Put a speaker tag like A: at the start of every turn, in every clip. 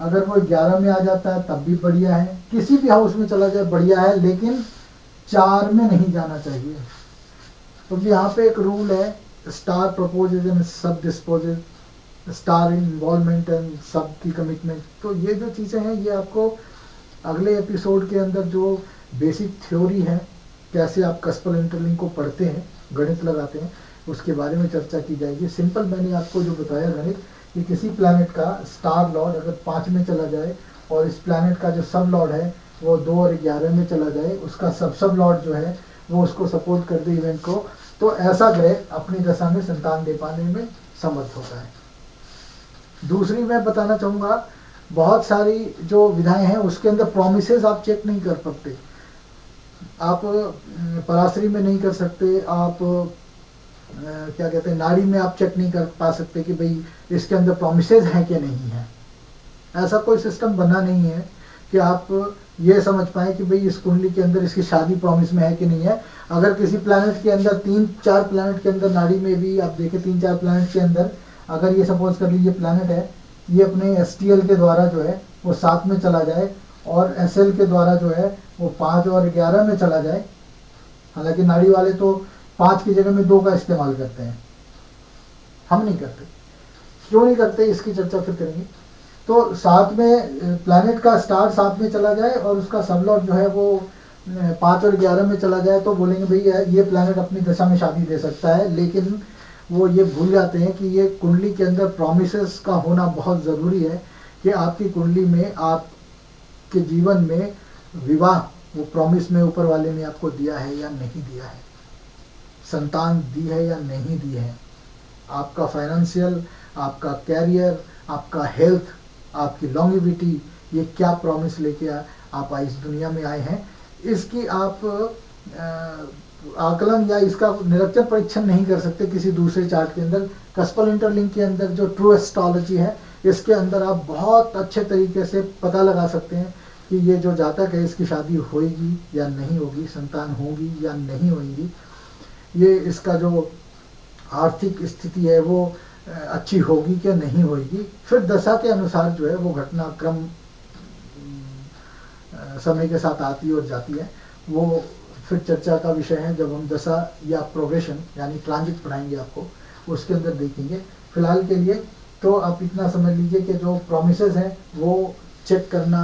A: अगर वो 11 में आ जाता है तब भी बढ़िया है, किसी भी हाउस में चला जाए बढ़िया है, लेकिन 4 में नहीं जाना चाहिए। तो यहाँ पे एक रूल है, स्टार प्रपोजेज एंड सब डिस्पोजेज, स्टार इन्वॉल्वमेंट एंड सब की कमिटमेंट। तो ये जो चीज़ें हैं ये आपको अगले एपिसोड के अंदर जो बेसिक थ्योरी है, कैसे आप कस्पल इंटरलिंक को पढ़ते हैं, गणित लगाते हैं, उसके बारे में चर्चा की जाएगी। सिंपल मैंने आपको जो बताया गणित, कि किसी प्लैनेट का स्टार लॉर्ड अगर 5 में चला जाए और इस प्लैनेट का जो सब लॉर्ड है वो 2 और 11 में चला जाए, उसका सब लॉर्ड जो है वो उसको सपोर्ट कर दे इवेंट को, तो ऐसा ग्रह अपनी दशा में संतान दे पाने में समर्थ होता है। दूसरी मैं बताना चाहूँगा, बहुत सारी जो विधाएं हैं उसके अंदर प्रोमिसेस आप चेक नहीं कर सकते। आप पराशरी में नहीं कर सकते, आप क्या कहते हैं नाड़ी में आप चेक नहीं कर पा सकते कि भाई इसके अंदर प्रोमिसेस हैं कि नहीं है। ऐसा कोई सिस्टम बना नहीं है कि आप ये समझ पाए कि भाई इस कुंडली के अंदर इसकी शादी प्रॉमिस में है कि नहीं है। अगर किसी प्लैनेट के अंदर 3-4 प्लैनेट के अंदर नाड़ी में भी आप देखें, 3-4 प्लैनेट के अंदर अगर ये सपोज कर लीजिए प्लैनेट है, ये अपने STL के द्वारा जो है वो 7 में चला जाए और SL के द्वारा जो है वो 5 और 11 में चला जाए, हालांकि नाड़ी वाले तो 5 की जगह में 2 का इस्तेमाल करते हैं, हम नहीं करते। क्यों नहीं करते इसकी चर्चा फिर करेंगे। तो 7 में प्लैनेट का स्टार 7 में चला जाए और उसका सबलॉर्ड जो है वो 5 और 11 में चला जाए, तो बोलेंगे भाई ये प्लैनेट अपनी दशा में शादी दे सकता है। लेकिन वो ये भूल जाते हैं कि ये कुंडली के अंदर प्रॉमिसेस का होना बहुत ज़रूरी है, कि आपकी कुंडली में आपके जीवन में विवाह वो प्रॉमिस में ऊपर वाले ने आपको दिया है या नहीं दिया है, संतान दी है या नहीं दी है, आपका फाइनेंशियल, आपका कैरियर, आपका हेल्थ, आपकी लॉन्गिविटी, ये क्या प्रॉमिस लेके आप इस दुनिया में आए हैं, इसकी आप आकलन या इसका निरीक्षण परीक्षण नहीं कर सकते किसी दूसरे चार्ट के अंदर। कस्पल इंटरलिंक के अंदर जो ट्रू एस्ट्रोलॉजी है, इसके अंदर आप बहुत अच्छे तरीके से पता लगा सकते हैं कि ये जो जातक है इसकी शादी होगी या नहीं होगी, संतान होगी या नहीं होगी, ये इसका जो आर्थिक स्थिति है वो अच्छी होगी क्या नहीं होगी। फिर दशा के अनुसार जो है वो घटनाक्रम समय के साथ आती और जाती है, वो फिर चर्चा का विषय है जब हम दशा या प्रोग्रेशन यानी ट्रांजिट पढ़ाएंगे आपको, उसके अंदर देखेंगे। फिलहाल के लिए तो आप इतना समझ लीजिए कि जो प्रोमिसेस हैं वो चेक करना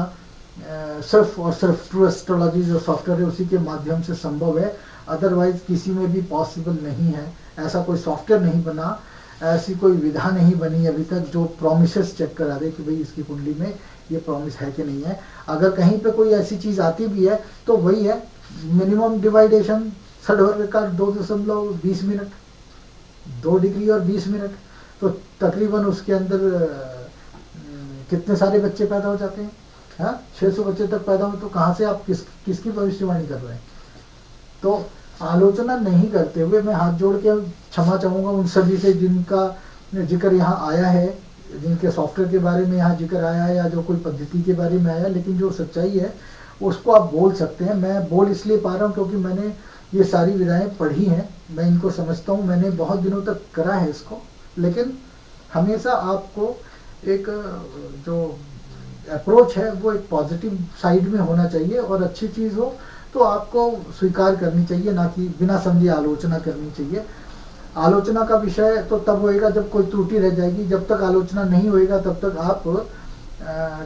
A: सिर्फ और सिर्फ ट्रू एस्ट्रोलॉजी जो सॉफ्टवेयर है उसी के माध्यम से संभव है, अदरवाइज किसी में भी पॉसिबल नहीं है। ऐसा कोई सॉफ्टवेयर नहीं बना, ऐसी कोई विधा नहीं बनी अभी तक जो प्रोमिसेस चेक करा दे कि भाई इसकी कुंडली में ये प्रॉमिस है कि नहीं है। अगर कहीं पे कोई ऐसी चीज़ आती भी है तो वही है मिनिमम डिवाइडेशन षड्वर्ग का 2.20 मिनट, 2 डिग्री और 20 मिनट, तो तकरीबन उसके अंदर कितने सारे बच्चे पैदा हो जाते हैं, हाँ 600 बच्चे तक पैदा हो, तो कहाँ से आप किसकी भविष्यवाणी कर रहे हैं। तो आलोचना नहीं करते हुए मैं हाथ जोड़ के क्षमा चाहूँगा उन सभी से जिनका जिक्र यहाँ आया है, जिनके सॉफ्टवेयर के बारे में यहाँ जिक्र आया है या जो कोई पद्धति के बारे में आया, लेकिन जो सच्चाई है उसको आप बोल सकते हैं। मैं बोल इसलिए पा रहा हूँ क्योंकि मैंने ये सारी विधाएं पढ़ी हैं, मैं इनको समझता हूँ, मैंने बहुत दिनों तक करा है इसको। लेकिन हमेशा आपको एक जो अप्रोच है वो एक पॉजिटिव साइड में होना चाहिए, और अच्छी चीज़ हो तो आपको स्वीकार करनी चाहिए, ना कि बिना समझे आलोचना करनी चाहिए। आलोचना का विषय तो तब होएगा जब कोई त्रुटि रह जाएगी, जब तक आलोचना नहीं होएगा तब तक आप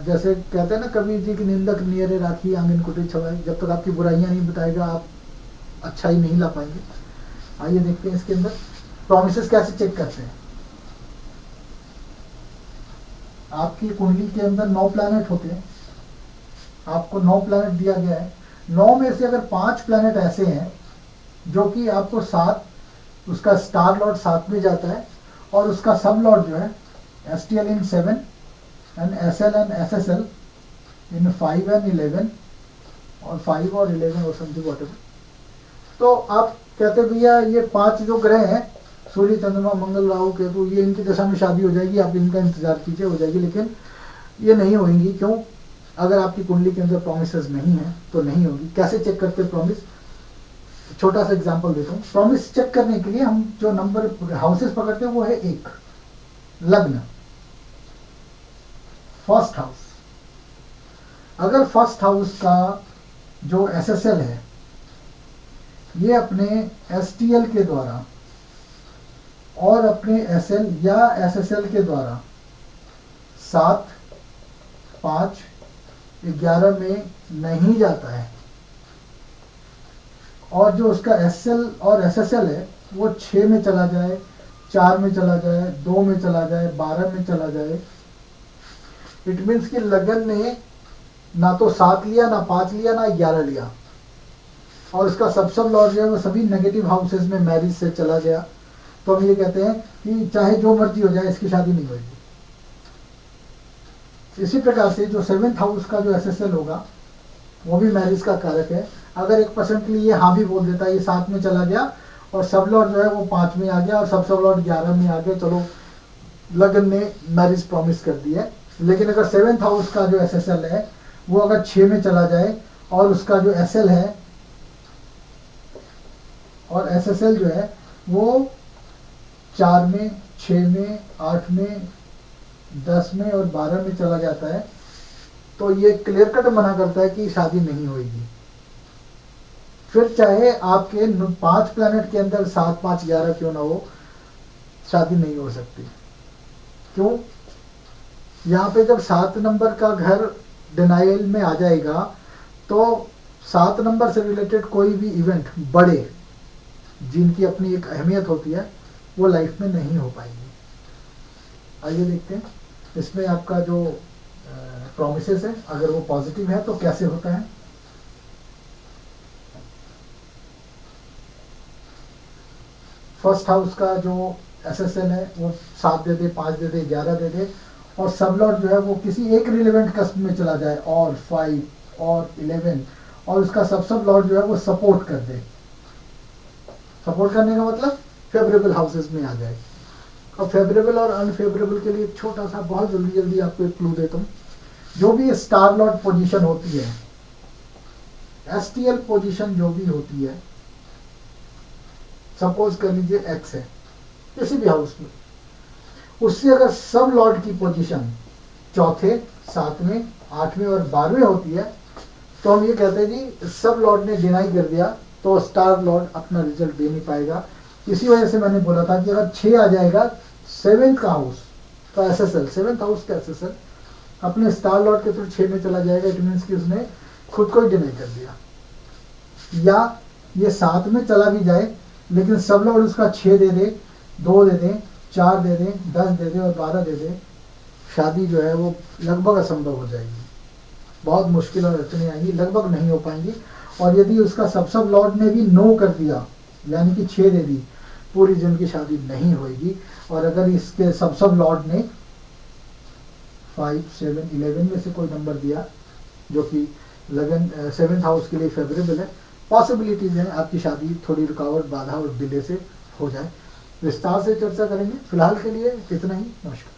A: जैसे कहते हैं ना कबीर जी की निंदक नियरे राखी आंगन कुटी छवाई, जब तक आपकी बुराइयां नहीं बताएगा आप अच्छाई नहीं ला पाएंगे। आइए देखते हैं इसके अंदर प्रॉमिसेस कैसे चेक करते हैं। आपकी कुंडली के अंदर 9 प्लैनेट होते हैं, आपको 9 प्लैनेट दिया गया है। 9 में से अगर 5 प्लैनेट ऐसे हैं जो कि आपको 7, उसका स्टार लॉर्ड 7 में जाता है और उसका सब लॉर्ड जो है STL in 7 and SL and SSL in 5 and 11 और 5 और 11 और समथिंग व्हाटएवर, तो आप कहते भैया ये 5 जो ग्रह हैं सूर्य चंद्रमा मंगल राहु केतु, ये इनकी दशा में शादी हो जाएगी, आप इनका इंतजार कीजिए हो जाएगी, लेकिन ये नहीं होगी। क्यों? अगर आपकी कुंडली के अंदर प्रोमिसेस नहीं है तो नहीं होगी। कैसे चेक करते हैं प्रॉमिस? छोटा सा एग्जांपल देता हूँ। प्रॉमिस चेक करने के लिए हम जो नंबर हाउसेस पकड़ते हैं वो है 1 लग्न, फर्स्ट हाउस, अगर फर्स्ट हाउस का जो SSL है ये अपने STL के द्वारा और अपने SL या SSL के द्वारा 7, 5, 11 में नहीं जाता है, और जो उसका SL और SSL है वो 6 में चला जाए, 4 में चला जाए, 2 में चला जाए, 12 में चला जाए, इट मीन्स कि लगन ने ना तो 7 लिया, ना 5 लिया, ना 11 लिया, और उसका सब लॉर्ड जो है वो सभी नेगेटिव हाउसेस में मैरिज से चला गया, तो हम ये कहते हैं कि चाहे जो मर्जी हो जाए इसकी शादी नहीं होगी। इसी प्रकार से जो 7th हाउस का जो SSL होगा वो भी मैरिज का कारक है। अगर 1% के लिए ये हाँ भी बोल देता है, ये 7 में चला गया और सब लॉर्ड जो है वो 5 में आ गया और सब लॉर्ड 11 में आ गया, चलो लगन ने मैरिज प्रॉमिस कर दी है। लेकिन अगर 7th हाउस का जो SSL है वो अगर 6 में चला जाए और उसका जो SL है और SSL जो है वो 4 में, 6 में, 8 में, 10 में और 12 में चला जाता है, तो ये क्लियर कट मना करता है कि शादी नहीं होगी। फिर चाहे आपके 5 प्लैनेट के अंदर 7, 5, 11 क्यों ना हो, शादी नहीं हो सकती। क्यों? यहाँ पे जब 7 नंबर का घर डिनाइल में आ जाएगा तो 7 नंबर से रिलेटेड कोई भी इवेंट बड़े जिनकी अपनी एक अहमियत होती है वो लाइफ में नहीं हो पाएगी। आइए देखते हैं इसमें आपका जो प्रॉमिसेस है अगर वो पॉजिटिव है तो कैसे होता है। फर्स्ट हाउस का जो SSL है वो 7 दे दे, 5 दे दे, 11 दे दे, और सब लॉर्ड जो है वो किसी एक रिलेवेंट कस्प में चला जाए और 5 और 11, और उसका सब लॉर्ड जो है वो सपोर्ट कर दे। सपोर्ट करने का मतलब फेवरेबल हाउसेस में आ जाए। और फेवरेबल और अनफेवरेबल के लिए छोटा सा बहुत जल्दी आपको एक क्लू देता हूँ। जो भी स्टार लॉर्ड पोजीशन होती है, STL पोजीशन जो भी होती है, सपोज कर लीजिए X है किसी भी हाउस में, उससे अगर सब लॉर्ड की पोजीशन 4th, 7वें, 8वें और 12वें होती है तो हम ये कहते हैं जी सब लॉर्ड ने डिनाई कर दिया, तो स्टार लॉर्ड अपना रिजल्ट दे नहीं पाएगा। इसी वजह से मैंने बोला था कि अगर 6 आ जाएगा 7th का हाउस तो SSL, 7th हाउस का SSL अपने स्टार लॉर्ड के थ्रू 6 में चला जाएगा, इट मीन्स कि उसने खुद को ही डिनाई कर दिया। या ये 7 में चला भी जाए लेकिन सब लॉर्ड उसका 6 दे दे, 2 दे दे, 4 दे दे, 10 दे दे और 12 दे दे, शादी जो है वो लगभग असंभव हो जाएगी। बहुत मुश्किल और अड़चने आएंगी, लगभग नहीं हो पाएंगी। और यदि उसका सब लॉर्ड ने भी नो कर दिया यानी कि 6 दे दी, पूरी जिंदगी शादी नहीं होगी। और अगर इसके सब लॉर्ड ने 5, 7, 11 में से कोई नंबर दिया जो कि लगन 7th हाउस के लिए फेवरेबल है, पॉसिबिलिटीज हैं आपकी शादी थोड़ी रुकावट, बाधा और डिले से हो जाए। विस्तार से चर्चा करेंगे। फिलहाल के लिए इतना ही। नमस्कार।